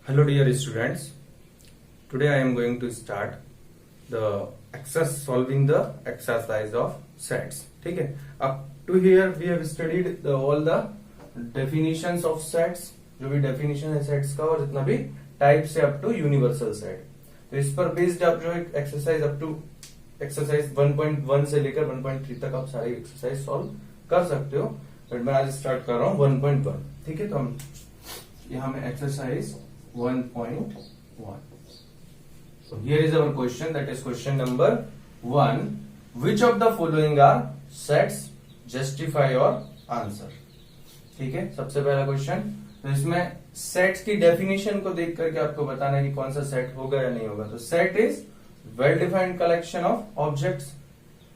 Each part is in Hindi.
Hello dear students, today I am going to start the solving the exercise of sets. ठीक है, up to here we have studied all the definitions of sets, जो भी definition है sets का और जितना भी type से up to universal set. तो इस पर based आप जो एक exercise up to exercise 1.1 से लेकर 1.3 तक आप सारी exercise solve कर सकते हो. बट मैं आज स्टार्ट कर रहा हूँ 1.1. ठीक है, तो हम यहाँ में exercise 1.1. So here is our question, that is question number 1. Which of the following are sets? Justify your answer. ठीक है, सबसे पहला क्वेश्चन. तो इसमें सेट्स की डेफिनेशन को देख करके आपको बताना है कि कौन सा सेट होगा या नहीं होगा. तो set is well defined collection of objects.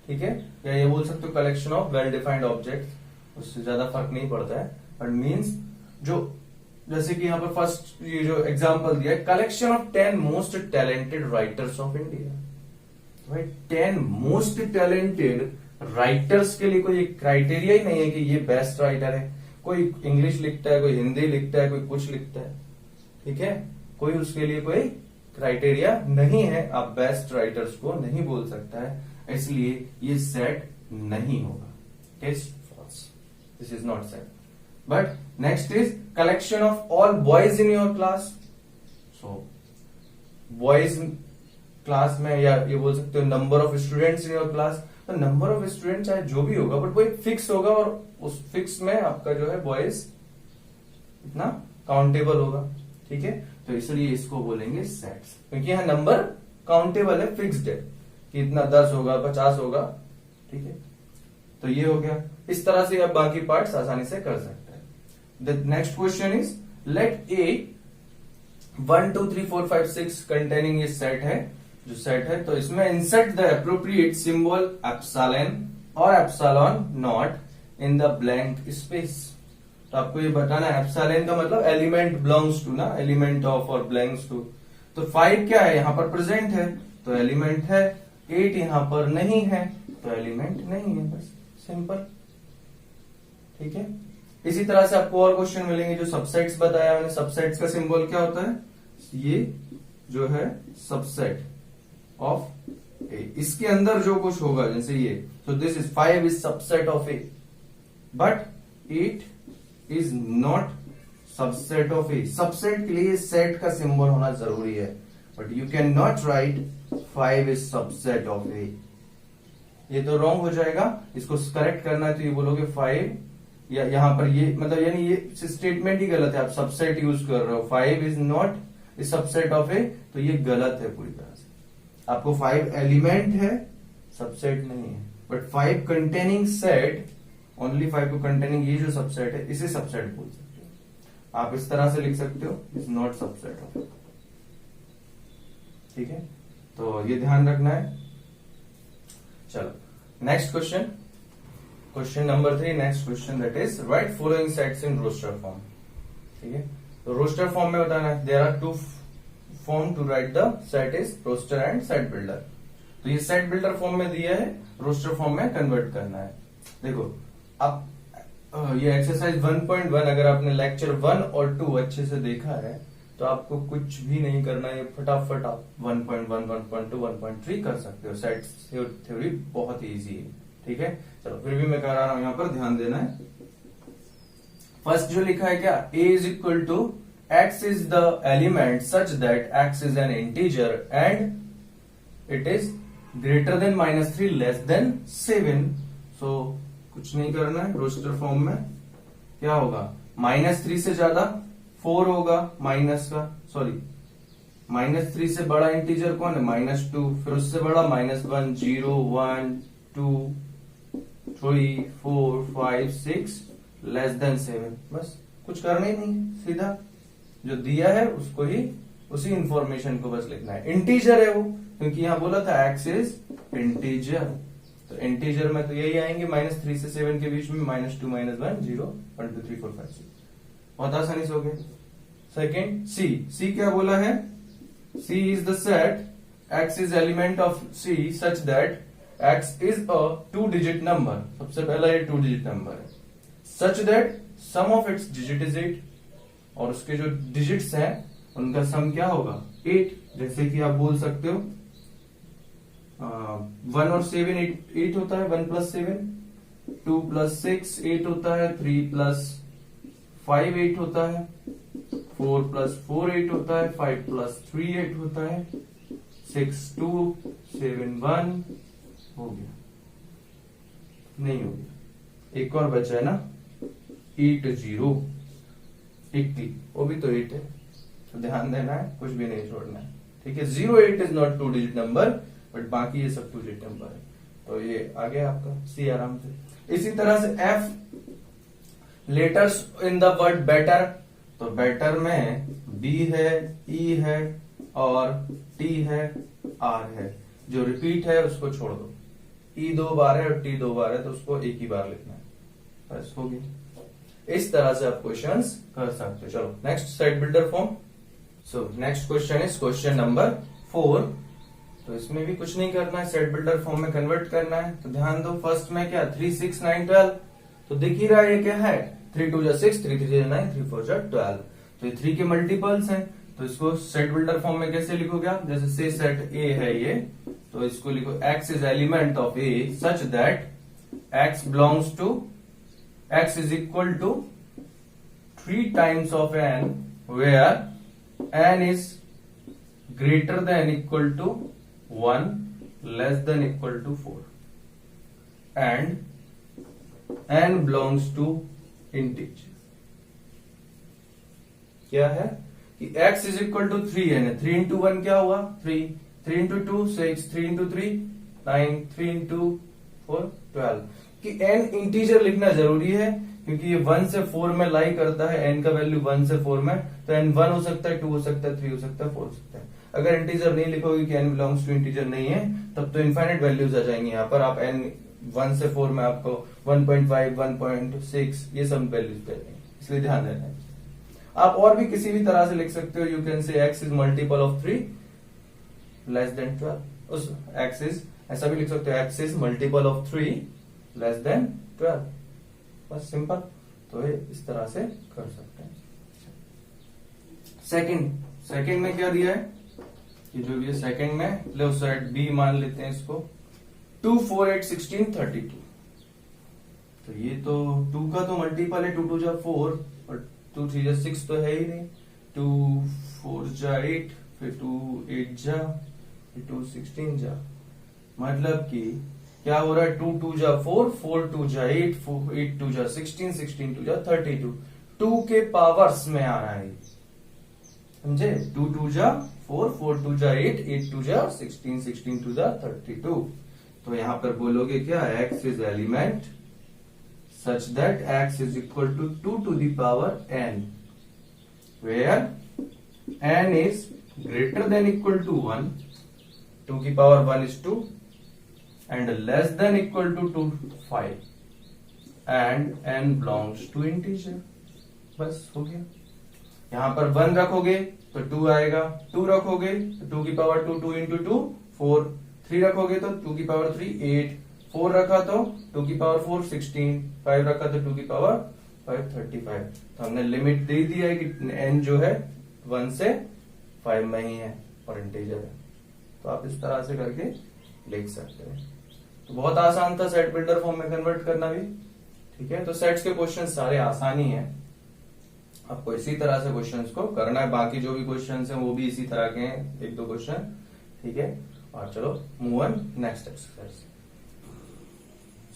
ठीक है, या ये बोल सकते हो collection of well defined objects, उससे ज्यादा फर्क नहीं पड़ता है. बट मीन्स जो जैसे कि यहाँ पर फर्स्ट ये जो एग्जांपल दिया है, collection of 10 most talented writers of India. भाई 10 मोस्ट टैलेंटेड राइटर्स के लिए कोई क्राइटेरिया ही नहीं है कि ये बेस्ट राइटर है. कोई इंग्लिश लिखता है, कोई हिंदी लिखता है, कोई कुछ लिखता है. ठीक है, कोई उसके लिए कोई क्राइटेरिया नहीं है. आप बेस्ट राइटर्स को नहीं बोल सकता है, इसलिए ये सेट नहीं होगा. Test false, this is not set. But next is collection of all boys in your class. So boys class में, या ये बोल सकते हो number of students in your class. तो नंबर ऑफ स्टूडेंट चाहे जो भी होगा, बट वो एक फिक्स होगा और उस फिक्स में आपका जो है बॉयज इतना काउंटेबल होगा. ठीक है, तो इसलिए इसको बोलेंगे सेट्स, क्योंकि यहाँ नंबर काउंटेबल है, फिक्स्ड है कि इतना 10 होगा, 50 होगा. ठीक है, तो ये हो गया. इस तरह से आप बाकी पार्ट्स आसानी से कर सकते हैं. The next question is, let A 1 2 3 4 5 6 containing ये सेट है, जो सेट है. तो इसमें insert the appropriate symbol epsilon और epsilon not in the blank space. तो आपको ये बताना है epsilon का मतलब एलिमेंट belongs to ना, एलिमेंट ऑफ और belongs to. तो 5 क्या है, यहाँ पर प्रेजेंट है तो एलिमेंट है. 8 यहाँ पर नहीं है तो एलिमेंट नहीं है. बस सिंपल. ठीक है, इसी तरह से आपको और क्वेश्चन मिलेंगे जो सबसेट्स बताया मैंने. सबसेट्स का सिंबल क्या होता है, ये जो है सबसेट ऑफ ए. इसके अंदर जो कुछ होगा, जैसे ये, तो this is 5 is subset of A, but 8 is not subset of A. Subset के लिए सेट का सिंबल होना जरूरी है, but you can not write 5 is subset of A. ये तो रॉन्ग हो जाएगा. इसको करेक्ट करना है तो ये बोलोगे 5, या यहां पर ये मतलब यानी ये स्टेटमेंट ही गलत है. आप सबसेट यूज कर रहे हो, 5 is not a subset of A, तो ये गलत है पूरी तरह से. आपको 5 एलिमेंट है, सबसेट नहीं है. बट 5 कंटेनिंग सेट, ओनली 5 को कंटेनिंग ये जो सबसेट है, इसे सबसेट बोल सकते हो. आप इस तरह से लिख सकते हो, is not subset of A. ठीक है, तो ये ध्यान रखना है. चलो next question, question number 3. Next question that is write following sets in roster form. ठीक है, तो रोस्टर फॉर्म में बताना है. There are 2 form to write the set is roster and set builder. तो ये सेट बिल्डर फॉर्म में दिया है, रोस्टर फॉर्म में कन्वर्ट करना है. देखो अब ये एक्सरसाइज 1.1 अगर आपने लेक्चर 1 और 2 अच्छे से देखा है तो आपको कुछ भी नहीं करना है. फटाफट आप 1.1, 1.2, 1.3 कर सकते हो. सेट थ्योरी बहुत ही इजी है. ठीक है, चलो फिर भी मैं कह रहा हूं, यहां पर ध्यान देना है. फर्स्ट जो लिखा है क्या, a is equal to x is the element such that x is an integer and it is greater than -3 less than 7. So कुछ नहीं करना है. रोस्टर फॉर्म में क्या होगा, -3 से ज्यादा 4 होगा, माइनस का सॉरी -3 से बड़ा इंटीजर कौन है, -2. फिर उससे बड़ा -1, 0, 1, 2, 3, 4, 5, 6 लेस देन 7. बस कुछ करना ही नहीं, सीधा जो दिया है उसको ही, उसी इंफॉर्मेशन को बस लिखना है. इंटीजर है वो, क्योंकि यहां बोला था एक्स इज इंटीजर. तो इंटीजर में तो यही आएंगे -3 से 7 के बीच में, -2, -1, 0, 1, 2, 3, 4, 5, 6. बहुत आसानी से हो गया. सेकेंड सी क्या बोला है, C is the set X is element of C such that x is a 2-digit number. सबसे पहला ये 2-digit नंबर है. such that sum of its digit is 8. और उसके जो डिजिट्स हैं उनका सम क्या होगा 8। जैसे कि आप बोल सकते हो 1 और 7 8 होता है, 1 प्लस 7, 2 प्लस 6 8 होता है, 3 प्लस 5 8 होता है, 4 प्लस 4 8 होता है, 5 प्लस 3 8 होता है, 6 2 7 1 हो गया, नहीं हो गया, एक और बचा है ना 8 0 80, वो भी तो 8 है, तो ध्यान देना है, कुछ भी नहीं छोड़ना है, ठीक है। 08 is not 2 digit number, but बाकी ये सब 2 डिजिट नंबर है, तो ये आ गया आपका सी आराम से। इसी तरह से F letters in the word better, तो बेटर में बी है, ई है और टी है, आर है, जो रिपीट है उसको छोड़ दो, ई 2 बार है और टी 2 बार है, तो उसको एक ही बार लिखना है, बस हो गया। इस तरह से आप क्वेश्चंस कर सकते हो। चलो next set builder form. So next question is question number 4। तो इसमें भी कुछ नहीं करना है, सेट बिल्डर फॉर्म में कन्वर्ट करना है। तो ध्यान दो, फर्स्ट में क्या 3 6 9 12, तो दिख ही रहा है ये क्या है 3 2 6 3 3 9 3 4 12, तो ये 3 के मल्टीपल्स हैं। तो इसको सेट बिल्डर फॉर्म में कैसे लिखोगे आप, जैसे से सेट ए है ये, तो इसको लिखो x is element of a such that x belongs to x is equal to 3 times of n where n is greater than equal to 1 less than equal to 4 and n belongs to integer। क्या है कि x is equal to 3 है, 3 into 1 क्या हुआ 3, 3 into 2 6, 3 into 3 9, 3 into 4 12, कि n इंटीजर लिखना जरूरी है क्योंकि ये 1 से 4 में लाई करता है, n का वैल्यू 1 से 4 में, तो n 1 हो सकता है, 2 हो सकता है, 3 हो सकता है, 4 हो सकता है। अगर इंटीजर नहीं लिखोगे कि n बिलोंग्स टू इंटीजर नहीं है, तब तो इनफाइनाइट वैल्यूज आ जाएंगी यहाँ पर। आप n 1 से 4 में आपको 1.5 1.6 ये सब वैल्यूज दे देंगे, इसलिए ध्यान देना है। आप और भी किसी भी तरह से लिख सकते हो, you can say x is multiple of 3 less then 12, उस x इज ऐसा भी लिख सकते हो, x is multiple of 3 less then 12, बस सिंपल। तो ये इस तरह से कर सकते हैं। सेकंड में क्या दिया है कि जो ये सेकंड में ले साइड बी मान लेते हैं इसको 2 4 8 16 32, तो ये तो 2 का तो मल्टीपल है, 2 2 जा 4 और 2 3 जा 6 तो है ही नहीं, 2 4 जा 8 फिर 2 8 जा फिर 2 16 जा, मतलब कि क्या हो रहा है 2 2 जा 4 4 2 जा 8 8 2 जा 16 16 2 जा 32, 2 के पावर्स में आ रहा है, समझे। 2 2 जा 4 4 2 जा 8 8 2 जा 16 16 2 जा 32, तो यहां पर बोलोगे क्या x is element such that x is equal to 2 to the power n where n is greater than equal to 1, 2 की power 1 is 2 and less than equal to 2 5 and n belongs to integer, बस हो गया। यहां पर 1 रखोगे तो 2 आएगा, 2 रखोगे तो 2 की पावर 2 2 इंटू 2 4, 3 रखोगे तो 2 की पावर 3 8, 4 रखा तो 2 की पावर 4 16, 5 रखा तो 2 की पावर 5 35। तो हमने लिमिट दे दिया है कि n जो है 1 से 5 में ही है और इंटीजर है, तो आप इस तरह से करके लिख सकते हैं। तो बहुत आसान था सेट बिल्डर फॉर्म में कन्वर्ट करना भी, ठीक है। तो सेट्स के क्वेश्चन सारे आसान ही हैं, आपको इसी तरह से क्वेश्चंस को करना है। बाकी जो भी क्वेश्चंस हैं वो भी इसी तरह के हैं, 1 2 क्वेश्चन, ठीक है। और चलो move on next exercise.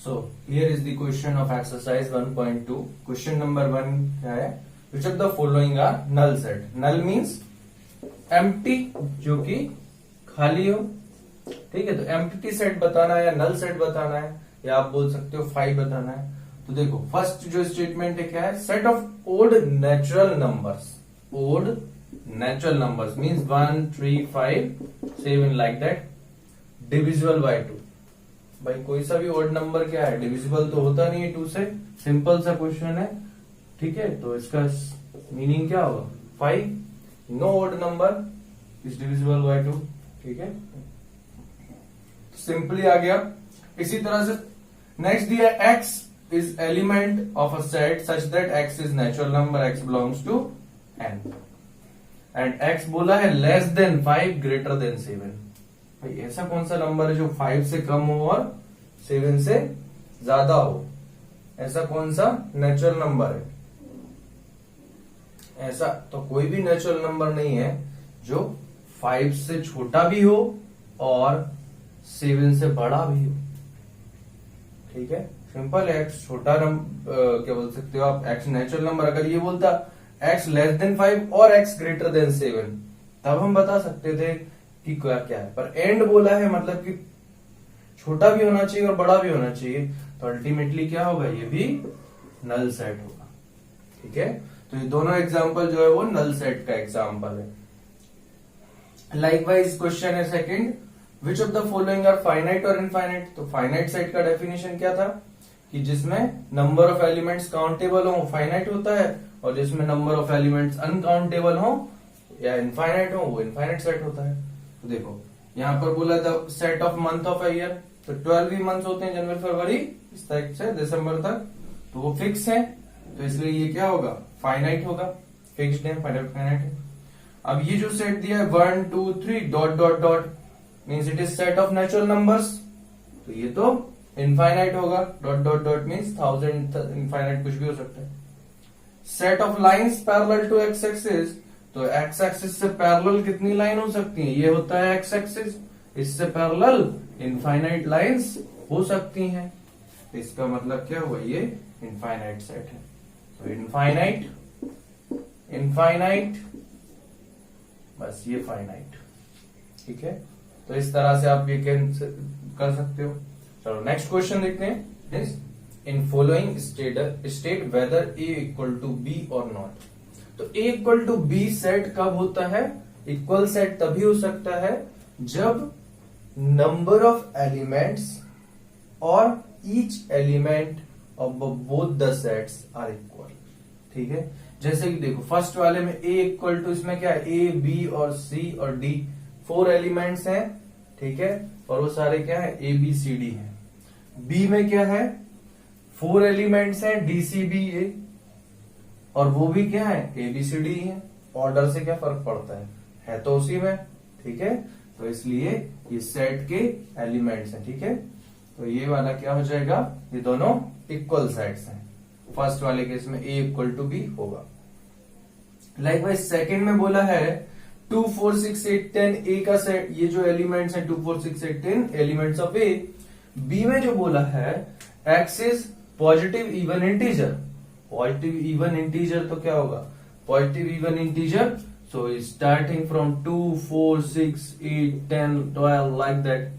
So here is the question of exercise 1.2। Question number 1 क्या है, which of the following are null set. Null means empty, जो कि खाली हो, ठीक है। तो एम्प्टी सेट बताना है या नल सेट बताना है, या आप बोल सकते हो 5 बताना है। तो देखो फर्स्ट जो स्टेटमेंट है क्या है, set of odd natural numbers. Odd natural numbers means 1 3 5 7 like that, divisible by 2। भाई कोई सा भी ओड नंबर क्या है, डिविजिबल तो होता नहीं है 2 से, सिंपल सा क्वेश्चन है, ठीक है। तो इसका मीनिंग क्या होगा 5, no odd number is divisible by 2, ठीक है। सिंपली आ गया। इसी तरह से नेक्स्ट दिया x is element of a set such that x is natural number, x belongs to n। And x बोला है लेस देन 5 ग्रेटर देन 7। भाई ऐसा कौन सा नंबर है जो 5 से कम हो और 7 से ज्यादा हो? ऐसा कौन सा नेचुरल नंबर है? ऐसा तो कोई भी नेचुरल नंबर नहीं है जो 5 से छोटा भी हो और 7 से बड़ा भी हो। ठीक है, सिंपल है। x छोटा क्या बोल सकते हो आप, x नेचुरल नंबर। अगर ये बोलता x लेस देन 5 और x ग्रेटर देन 7, तब हम बता सकते थे कि क्या क्या है। पर एंड बोला है मतलब कि छोटा भी होना चाहिए और बड़ा भी होना चाहिए, तो अल्टीमेटली क्या होगा, ये भी नल सेट होगा। ठीक है, तो ये दोनों एग्जांपल जो है वो नल सेट का एग्जांपल है। लाइकवाइज क्वेश्चन है second, which of the following are finite और इनफाइनाइट। तो फाइनाइट सेट का डेफिनेशन क्या था कि जिसमें नंबर ऑफ एलिमेंट्स काउंटेबल हो फाइनाइट होता है, और जिसमें नंबर ऑफ एलिमेंट्स अनकाउंटेबल हो या इनफाइनाइट हो वो इनफाइनाइट सेट होता है। तो देखो यहां पर बोला था set of month of a year, तो 12 ही मंथ्स होते हैं, जनवरी फरवरी इस तक से दिसंबर तक, तो वो फिक्स है, तो इसलिए ये क्या होगा, फाइनाइट होगा, फिक्स्ड है, फाइनाइट है। अब ये जो सेट दिया है 1 2 3 dot dot dot means it is set of natural numbers, तो ये तो इनफाइनाइट होगा। Dot dot dot means 1000, infinite कुछ भी हो सकता है। Set of lines parallel to x axis, तो एक्स एक्सिस से पैरेलल कितनी लाइन हो सकती है, ये होता है एक्स एक्सिस, इससे पैरेलल इनफाइनाइट लाइंस हो सकती हैं, तो इसका मतलब क्या हुआ, ये इनफाइनाइट सेट है। तो इनफाइनाइट, इनफाइनाइट, बस ये फाइनाइट। ठीक है, तो इस तरह से आप ये कर सकते हो। चलो नेक्स्ट क्वेश्चन देखते हैं। In following state whether a equal to b और नॉट। तो a equal to b set कब होता है, इक्वल सेट तभी हो सकता है जब नंबर ऑफ एलिमेंट्स और each element of both the sets are equal. ठीक है, जैसे कि देखो फर्स्ट वाले में ए इक्वल टू, इसमें क्या है, ए बी और सी और डी 4 एलिमेंट्स हैं। ठीक है, और वो सारे क्या है, ए बी सी डी है। बी में क्या है, 4 एलिमेंट्स हैं, डी सी बी ए, और वो भी क्या है, ए बी सी डी है। ऑर्डर से क्या फर्क पड़ता है तो उसी में। ठीक है, तो इसलिए ये सेट के एलिमेंट्स हैं। ठीक है, तो ये वाला क्या हो जाएगा, ये दोनों इक्वल सेट्स हैं। फर्स्ट वाले केस में ए इक्वल टू बी होगा। लाइकवाइज सेकंड में बोला है 2 4 6 8 10 ए का सेट, ये जो एलिमेंट्स हैं 2 4 6 8 10 एलिमेंट्स ऑफ ए। बी में जो बोला है x is positive even integer, positive even integer तो क्या होगा, positive even integer, so starting from 2 4 6 8 10 12 like that.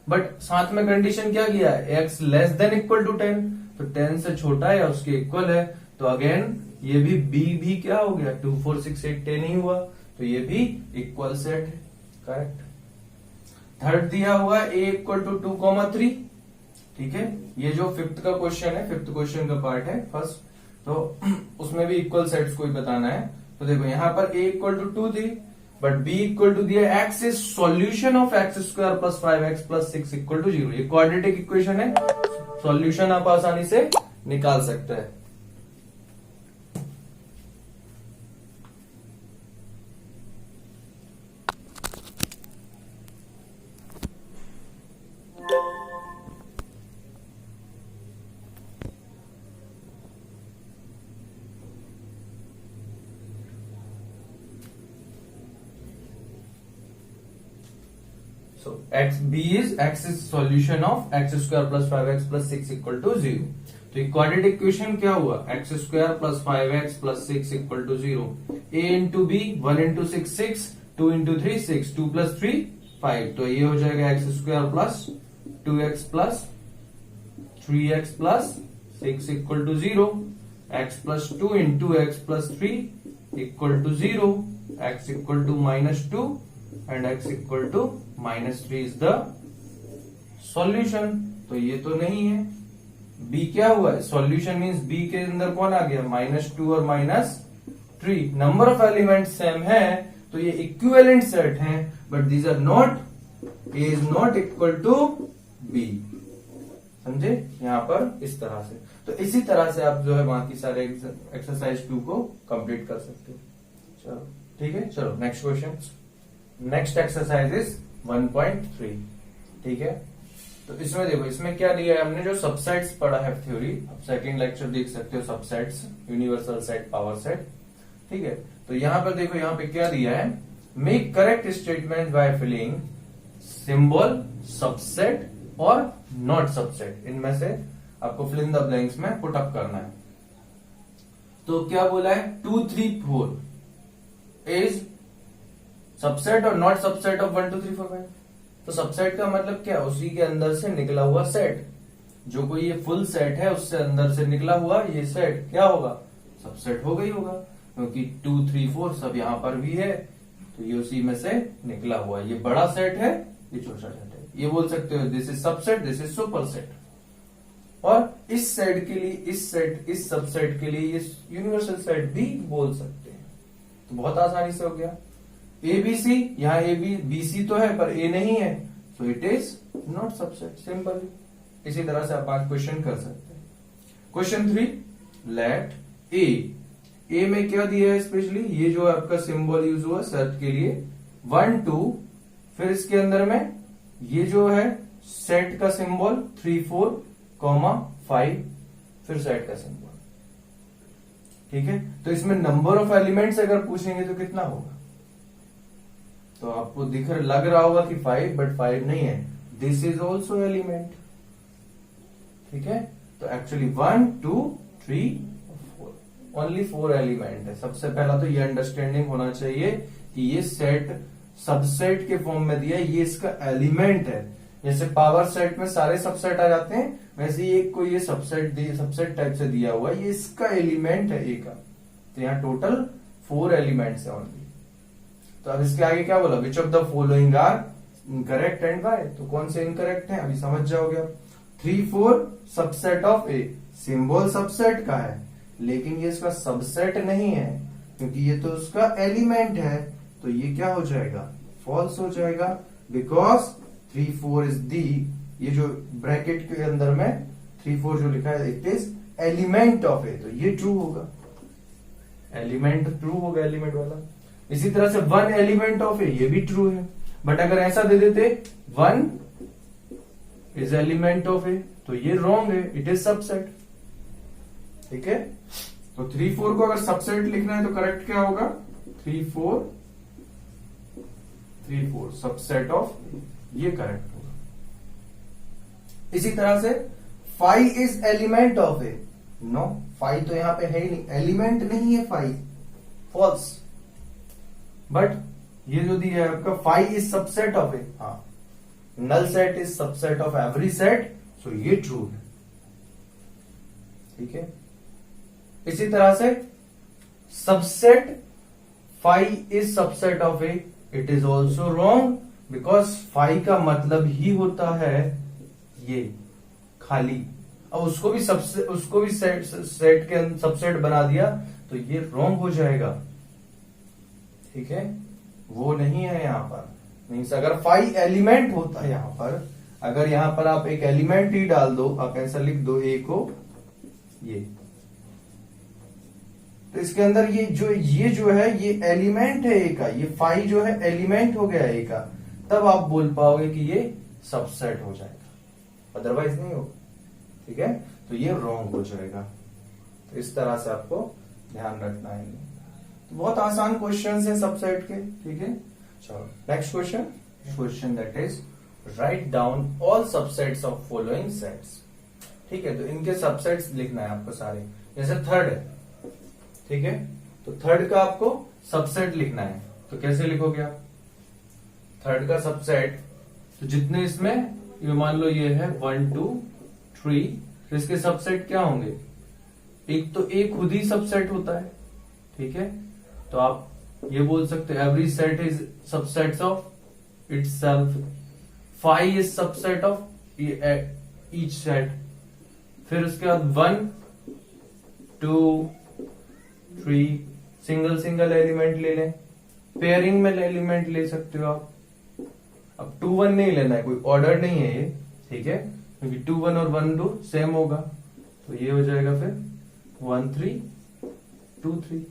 But साथ में कंडीशन क्या किया है, x less than equal to 10, तो 10 से छोटा है उसके इक्वल है, तो अगेन ये भी बी भी क्या हो गया, 2 4 6 8 10 ही हुआ, तो ये भी इक्वल सेट है। करेक्ट। थर्ड दिया हुआ है ए इक्वल टू 2 3। ठीक है, ये जो फिफ्थ का क्वेश्चन है, फिफ्थ क्वेश्चन का पार्ट है फर्स्ट, तो उसमें भी इक्वल सेट्स को ही बताना है। तो देखो यहां पर ए इक्वल टू 2 थी, बट बी इक्वल टू दिया x is solution of x square plus 5x plus 6 equal to 0। ये क्वाड्रेटिक इक्वेशन है, सॉल्यूशन आप आसानी से निकाल सकते हैं। So x is solution of x square plus 5x plus 6 equal to 0. तो ये क्वाड्रेटिक इक्वेशन क्या हुआ, x square plus 5x plus 6 equal to 0। a into b, 1 into 6 6, 2 into 3 6, 2 plus 3 5, तो ये हो जाएगा x square plus 2x plus 3x plus 6 equal to 0, x plus 2 into x plus 3 equal to 0, x equal to -2 and x equal to -3 is the solution. तो ये तो नहीं है, b क्या हुआ है, सॉल्यूशन मींस b के अंदर कौन आ गया, -2 और -3। नंबर ऑफ एलिमेंट सेम है, तो ये इक्विवेलेंट सेट हैं, but these are not, a is not equal to b। समझे यहां पर इस तरह से। तो इसी तरह से आप जो है बाकी सारे एक्सरसाइज 2 को कंप्लीट कर सकते हो। चलो। ठीक है, चलो next question. Next exercise is 1.3। ठीक है, तो इसमें देखो, इसमें क्या दिया है हमने, जो सबसेट्स पढ़ा है थ्योरी, अब सेकंड लेक्चर देख सकते हो, subsets, universal set, power set. ठीक है, तो यहां पर देखो, यहां पे क्या दिया है, make correct statement by filling symbol, subset और नॉट सबसेट। इनमें से आपको फिल इन द ब्लैंक्स में पुट अप करना है। तो क्या बोला है, 2 3 4 इज सबसेट और नॉट सबसेट ऑफ 1 2 3 4 5। तो सबसेट का मतलब क्या, उसी के अंदर से निकला हुआ सेट। जो कोई ये फुल सेट है, उससे अंदर से निकला हुआ ये सेट क्या होगा, सबसेट हो गई होगा, क्योंकि 2 3 4 सब यहां पर भी है, तो ये उसी में से निकला हुआ। ये बड़ा सेट है, ये छोटा सेट है। ये बोल सकते हो this is subset, this is super set. और इस सेट के लिए, इस सेट, इस सबसेट के लिए इस यूनिवर्सल सेट भी बोल सकते हैं। तो बहुत आसानी से हो गया। एबीसी, यहाँ ए बी बी सी तो है पर ए नहीं है, सो it is not subset, simple. इसी तरह से आप आज क्वेश्चन कर सकते हैं। क्वेश्चन 3, लेट ए में क्या दिया है स्पेशली, ये जो आपका सिंबल यूज हुआ सेट के लिए 1 2, फिर इसके अंदर में ये जो है सेट का सिंबल 3 4, 5, फिर सेट का सिंबल। ठीक है, तो इसमें नंबर ऑफ एलिमेंट्स अगर पूछेंगे तो कितना होगा, तो आपको लग रहा होगा कि 5, बट 5 नहीं है, दिस इज ऑल्सो एलिमेंट। ठीक है, तो एक्चुअली 1 2 3 4, ओनली 4 एलिमेंट है। सबसे पहला तो ये अंडरस्टैंडिंग होना चाहिए कि ये सेट सबसेट के फॉर्म में दिया है, ये इसका एलिमेंट है। जैसे पावर सेट में सारे सबसेट आ जाते हैं, वैसे एक को ये सबसेट टाइप से दिया हुआ है, ये इसका एलिमेंट है ए का। तो यहाँ टोटल 4 एलिमेंट्स है ओनली। तो अब इसके आगे क्या बोला, which of the following are incorrect and why. तो कौन से इनकरेक्ट है अभी समझ जाओगे आप। 3 4 subset of A, symbol subset का है, लेकिन ये इसका सबसेट नहीं है, क्योंकि ये तो उसका एलिमेंट है। तो ये क्या हो जाएगा, फॉल्स हो जाएगा, बिकॉज 3 4 इज दी, ये जो ब्रैकेट के अंदर में 3 4 जो लिखा है, it is element of A, तो ये ट्रू होगा, एलिमेंट ट्रू होगा, एलिमेंट वाला। इसी तरह से 1 एलिमेंट ऑफ ए, ये भी ट्रू है, बट अगर ऐसा दे देते 1 इज एलिमेंट ऑफ ए, तो ये रॉन्ग है, इट इज सबसेट। ठीक है, तो 3 4 को अगर सबसेट लिखना है तो करेक्ट क्या होगा, 3 4 सबसेट ऑफ, ये करेक्ट होगा। इसी तरह से 5 is element of a, no 5 तो यहां पे है ही नहीं, एलिमेंट नहीं है 5, फॉल्स। बट ये जो दिया है आपका 5 इज सबसेट ऑफ ए, हाँ, null set is subset of every set, so ये ट्रू है। ठीक है, इसी तरह से subset 5 is subset of A, it is also wrong, because 5 का मतलब ही होता है ये खाली। अब उसको भी सेट के सबसेट बना दिया, तो ये रॉन्ग हो जाएगा। ठीक है, वो नहीं है यहां पर। मीन्स अगर 5 एलिमेंट होता है यहां पर, अगर यहां पर आप एक एलिमेंट ही डाल दो, आप ऐसा लिख दो ए को, ये, तो इसके अंदर ये जो है ये एलिमेंट है ए का, ये 5 जो है एलिमेंट हो गया ए का, तब आप बोल पाओगे कि ये सबसेट हो जाएगा, अदरवाइज नहीं होगा। ठीक है, तो ये रॉन्ग हो जाएगा। तो इस तरह से आपको ध्यान रखना है। तो बहुत आसान क्वेश्चन है सबसेट के। ठीक है, चलो next question that is write down all subsets of following sets. ठीक है, तो इनके सबसेट्स लिखना है आपको सारे। जैसे थर्ड है, ठीक है, तो थर्ड का आपको सबसेट लिखना है। तो कैसे लिखोगे आप थर्ड का सबसेट, तो जितने इसमें, ये मान लो ये है 1 2 3, तो इसके सबसेट क्या होंगे, एक तो एक खुद ही सबसेट होता है। ठीक है, तो आप ये बोल सकते हो every set is subsets of itself, 5 is subset of each set. फिर उसके बाद 1 2 3 सिंगल एलिमेंट ले लें, पेयरिंग में एलिमेंट ले सकते हो आप। अब 2 1 नहीं लेना है, कोई ऑर्डर नहीं है ये। ठीक है, क्योंकि 2 1 और 1 2 सेम होगा, तो ये हो जाएगा फिर 1 3 2 3,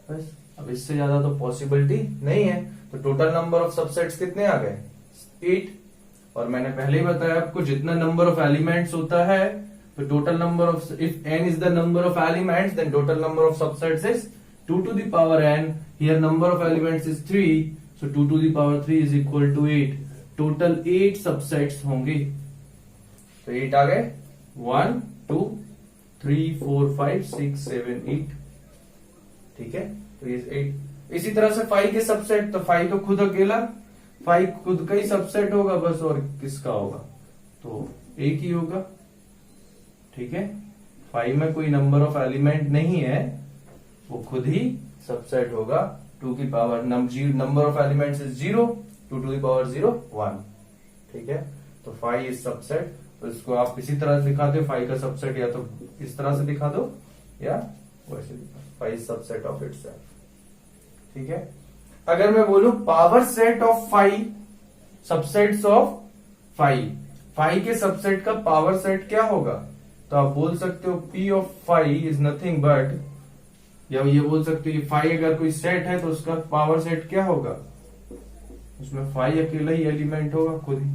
बस अब इससे ज्यादा तो पॉसिबिलिटी नहीं है, तो टोटल नंबर ऑफ सबसेट्स कितने आ गए 8। और मैंने पहले ही बताया आपको जितना नंबर ऑफ एलिमेंट्स होता है तो total number of, if n is the number of elements then total number of subsets is 2 to the power n. Here number of elements is 3, so 2 to the power 3 is equal to 8. Total 8 subsets होंगे, तो 8 आ गए 1 2 3 4 5 6 7 8। ठीक है, तो ये 8। इसी तरह से 5 के सबसेट, तो 5 तो खुद अकेला 5 खुद का ही सबसेट होगा बस, और किसका होगा तो एक ही होगा। ठीक है, 5 में कोई नंबर ऑफ एलिमेंट नहीं है, वो खुद ही सबसेट होगा। 2 की power number of elements is 0, 2 to the power 0 1। ठीक है, तो 5 इज सबसेट। तो इसको आप इसी तरह से दिखा दो, 5 का सबसेट या तो इस तरह से दिखा दो या वैसे दिखा, 5 सबसेट ऑफ इटसेल्फ। ठीक है, अगर मैं बोलूं power set of 5 subsets of 5 के सबसेट का पावर सेट क्या होगा, तो आप बोल सकते हो P of 5 is nothing but, या ये बोल सकते हो 5 अगर कोई सेट है तो उसका पावर सेट क्या होगा, उसमें 5 अकेला ही एलिमेंट होगा खुद ही।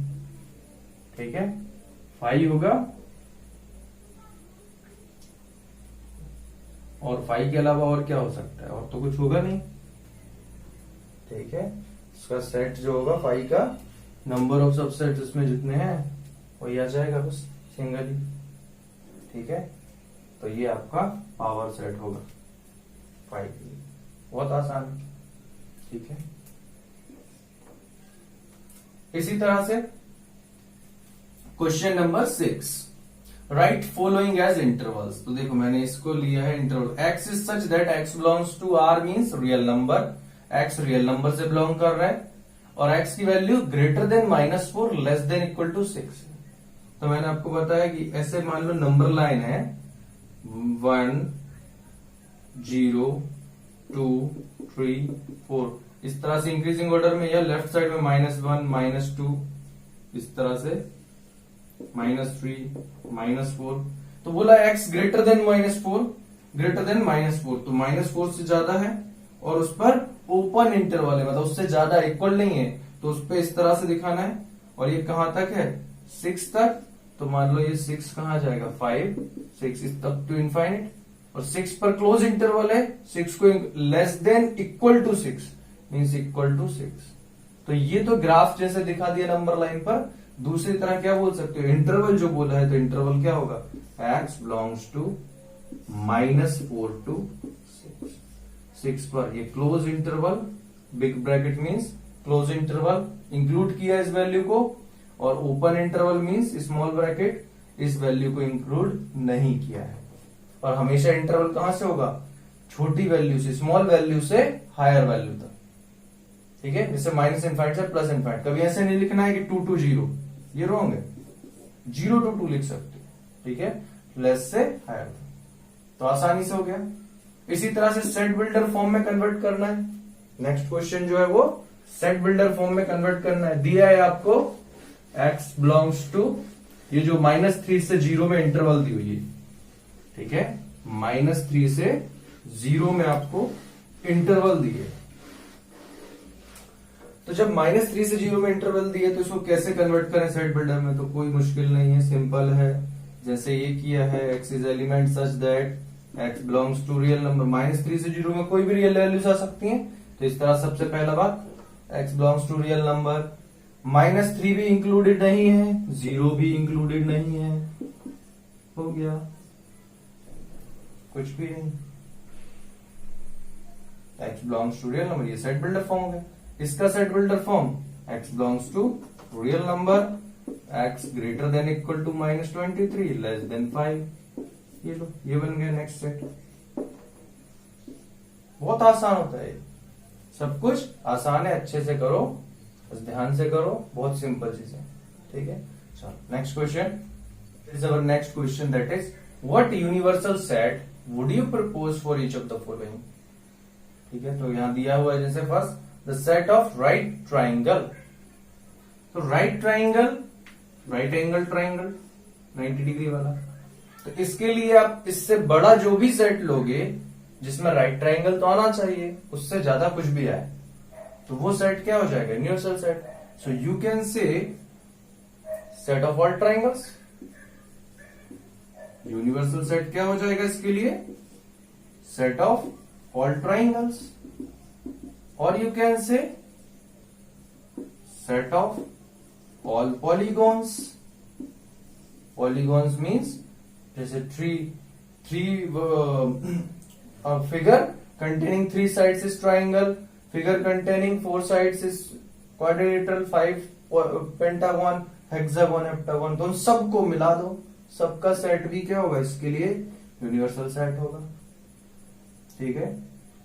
ठीक है, 5 होगा और 5 के अलावा और क्या हो सकता है, और तो कुछ होगा नहीं। ठीक है, इसका सेट जो होगा 5 का नंबर ऑफ सबसेट इसमें जितने हैं वही आ जाएगा बस सिंगल ही। ठीक है, तो ये आपका पावर सेट होगा 5 के लिए, बहुत आसान है। ठीक है, इसी तरह से question number 6, write following as intervals. तो देखो मैंने इसको लिया है interval, x is such that x belongs to r means real number, x real number से बिलोंग कर रहा है और x की value greater than -4 less than equal to 6। तो मैंने आपको बताया कि ऐसे मान लो नंबर लाइन है 1 0 2 3 4, इस तरह से इंक्रीजिंग ऑर्डर में, या लेफ्ट साइड में -1 -2 इस तरह से -3 -4। तो बोला x greater than -4, greater than -4, तो -4 से ज्यादा है और उस पर ओपन इंटरवल है, मतलब उससे ज्यादा इक्वल नहीं है, तो उस पर इस तरह से दिखाना है। और ये कहां तक है 6 तक, तो मान लो ये 6 कहां जाएगा 5 6 इज तक टू इनफाइनिट, और 6 पर क्लोज इंटरवल है, 6 को less than equal to 6 means equal to 6। तो ये तो ग्राफ जैसे दिखा दिया नंबर लाइन पर। दूसरी तरह क्या बोल सकते हो, इंटरवल जो बोला है तो इंटरवल क्या होगा, x बिलोंग्स टू -4 to 6 पर ये close interval, big bracket means close interval include किया इस वैल्यू को, और open interval means small bracket इस वैल्यू को इंक्लूड नहीं किया है। और हमेशा इंटरवल कहां से होगा, छोटी वैल्यू से, स्मॉल वैल्यू से हायर वैल्यू तक। ठीक है, जैसे माइनस इनफाइनाइट से प्लस इनफाइनाइट, कभी ऐसे नहीं लिखना है कि 2 to 0, ये रॉन्ग है, 0 to 2 लिख सकते हो। ठीक है, लेस से हायर, तो आसानी से हो गया। इसी तरह से सेट बिल्डर फॉर्म में कन्वर्ट करना है। नेक्स्ट क्वेश्चन जो है वो सेट बिल्डर फॉर्म में कन्वर्ट करना है। दिया है आपको x बिलोंग्स टू, ये जो -3 से 0 में इंटरवल दी हुई है। ठीक है, -3 से 0 में आपको इंटरवल दिए, तो जब -3 से 0 में इंटरवल दिए तो इसको कैसे कन्वर्ट करें सेट बिल्डर में, तो कोई मुश्किल नहीं है, सिंपल है। जैसे ये किया है, x is element such that x belongs to real number, -3 से 0 में कोई भी रियल वैल्यूज आ सकती हैं, तो इस तरह सबसे पहला बात x belongs to real number, -3 भी इंक्लूडेड नहीं है, 0 भी इंक्लूडेड नहीं है, हो गया, कुछ भी नहीं, x belongs to real number, ये सेट बिल्डर फॉर्म हो गया। इसका set builder form x belongs to real number, x greater than equal to -23 less than 5, ये लो, ये बन गया नेक्स्ट सेट। बहुत आसान होता है, सब कुछ आसान है, अच्छे से करो, बस ध्यान से करो, बहुत सिंपल चीज है। ठीक है, चलो next question is our next question, that is what universal set would you propose for each of the following. ठीक है, तो यहां दिया हुआ है जैसे first the set of right triangle, तो right triangle, right angle triangle 90 degree वाला, तो इसके लिए आप इससे बड़ा जो भी सेट लोगे जिसमें राइट ट्राइंगल तो आना चाहिए, उससे ज्यादा कुछ भी आए तो वो सेट क्या हो जाएगा, universal set. So you can say set of all triangles. Universal set क्या हो जाएगा इसके लिए, सेट ऑफ ऑल ट्राइंगल्स। और you can say set of all polygons. Polygons means जैसे three figure containing 3 sides is triangle, figure containing 4 sides is quadrilateral, 5 pentagon, hexagon, heptagon, तो उन सबको मिला दो, सबका सेट भी क्या होगा इसके लिए, यूनिवर्सल सेट होगा। ठीक है,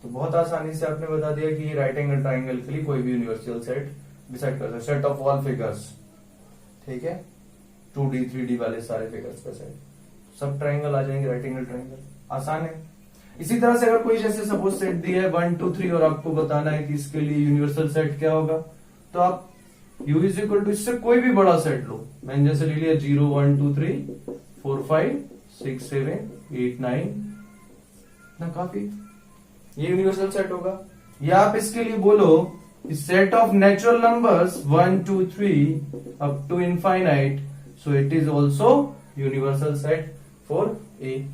तो बहुत आसानी से आपने बता दिया कि राइट एंगल ट्राइंगल के लिए कोई भी यूनिवर्सल सेट डिसाइड कर सकते, सेट ऑफ ऑल फिगर्स। ठीक है, 2D 3D वाले सारे फिगर्स का सेट, सब ट्राइंगल आ जाएंगे, राइट एंगल ट्राइंगल, आसान है। इसी तरह से अगर कोई जैसे सपोज सेट दिया है 1 2 3 और आपको बताना है कि इसके लिए यूनिवर्सल सेट क्या होगा, तो आप U इज इक्वल टू इससे कोई भी बड़ा सेट लो। मैंने जैसे ले लिया 0 1 2 3 4 5 6 7 8 9, ना काफी, ये यूनिवर्सल सेट होगा। या आप इसके लिए बोलो set of natural numbers 1 2 3 up to infinite, so it is also universal set for a.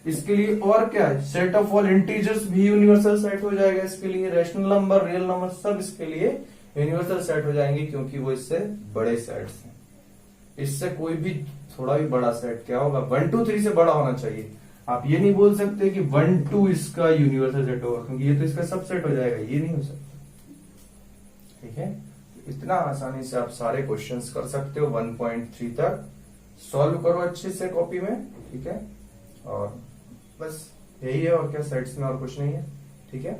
इसके लिए और क्या है, सेट ऑफ ऑल इंटीजर्स भी यूनिवर्सल सेट हो जाएगा इसके लिए, रैशनल नंबर, रियल नंबर, सब इसके लिए यूनिवर्सल सेट हो जाएंगे क्योंकि वो इससे बड़े सेट्स हैं। इससे कोई भी थोड़ा भी बड़ा सेट क्या होगा, 1 2 3 से बड़ा होना चाहिए। आप ये नहीं बोल सकते कि 1 2 इसका यूनिवर्सल सेट होगा, क्योंकि ये तो इसका सबसेट हो जाएगा, ये नहीं हो सकता। ठीक है, इतना आसानी से आप सारे क्वेश्चंस कर सकते हो 1.3 तक। सॉल्व करो अच्छे से कॉपी में, ठीक है, और बस यही है, और क्या सेट्स में और कुछ नहीं है। ठीक है।